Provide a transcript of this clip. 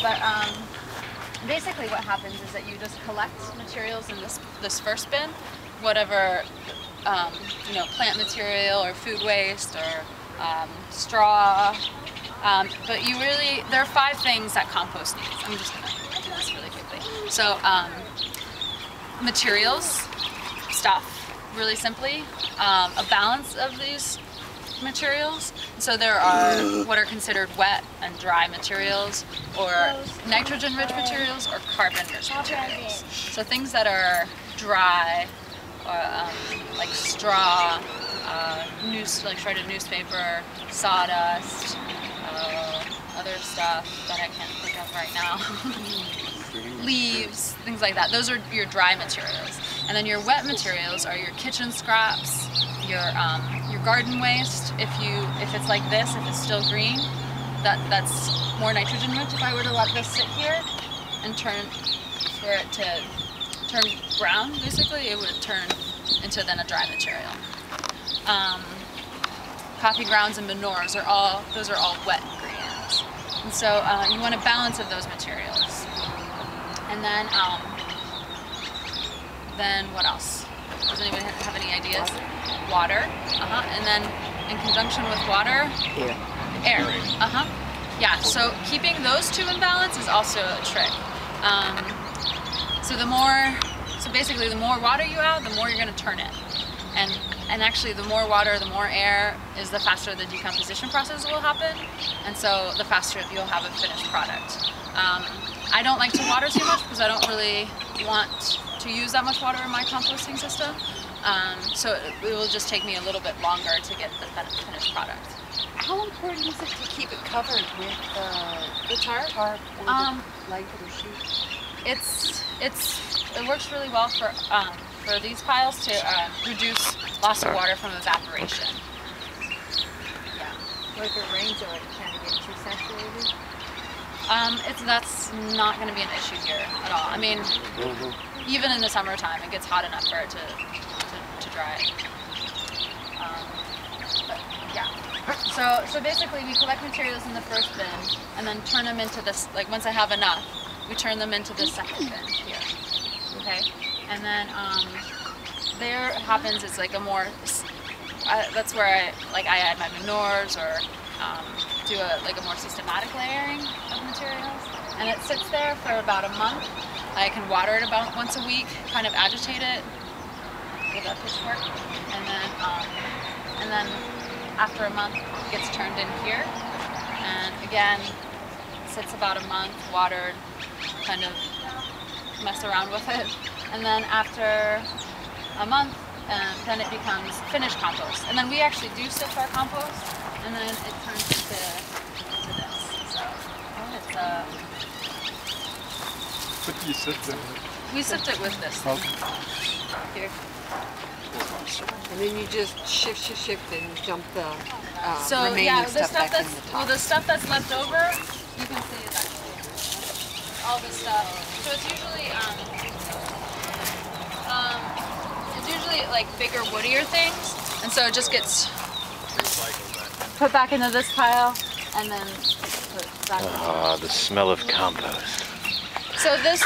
But basically what happens is that you just collect materials in this first bin, whatever you know, plant material or food waste or straw. But you really, there are 5 things that compost needs. I'm just gonna do this really quickly. So materials, stuff, really simply, a balance of these materials. So there are what are considered wet and dry materials, or nitrogen-rich materials, or carbon-rich materials. So things that are dry, like straw, like shredded newspaper, sawdust, other stuff that I can't think of right now. Leaves, things like that. Those are your dry materials. And then your wet materials are your kitchen scraps, your garden waste. If it's like this, if it's still green, that's more nitrogen rich. If I were to let this sit here and for it to turn brown, basically, it would turn into then a dry material. Coffee grounds and manures those are all wet ingredients. And so you want a balance of those materials. And then what else? Does anyone have any ideas? Water. And then in conjunction with water, air. Yeah, so keeping those 2 in balance is also a trick. So basically the more water you add, the more you're going to turn it. And actually the more water, the more air, is the faster the decomposition process will happen, and so the faster you'll have a finished product. I don't like to water too much because I don't really want to use that much water in my composting system, so it will just take me a little bit longer to get the finished product. How important is it to keep it covered with the tarp? Or the blanket or sheet? It works really well for these piles to reduce loss of water from evaporation. Yeah. Like if it rains or it can't get too saturated? That's not going to be an issue here at all. I mean, even in the summertime, it gets hot enough for it to dry. But yeah. So basically, we collect materials in the first bin and then turn them into this. Like once I have enough, we turn them into the second bin here. Okay. And then there happens is like a more. That's where I add my manures or do a more systematic layering of materials, and it sits there for about a month. I can water it about once a week, kind of agitate it with a pitchfork, and then after a month it gets turned in here, and again sits about a month, watered, kind of mess around with it, and then after a month then it becomes finished compost, and then we actually do sift our compost, and then it turns into this. So it's What do you sift it? We sift it with this here. And then you just shift and dump the remaining the stuff back in the top. Well, the stuff that's left over, you can see is actually all this stuff. So it's usually like bigger, woodier things, and so it just gets put back into this pile, and then put back. Ah, the smell of compost. So this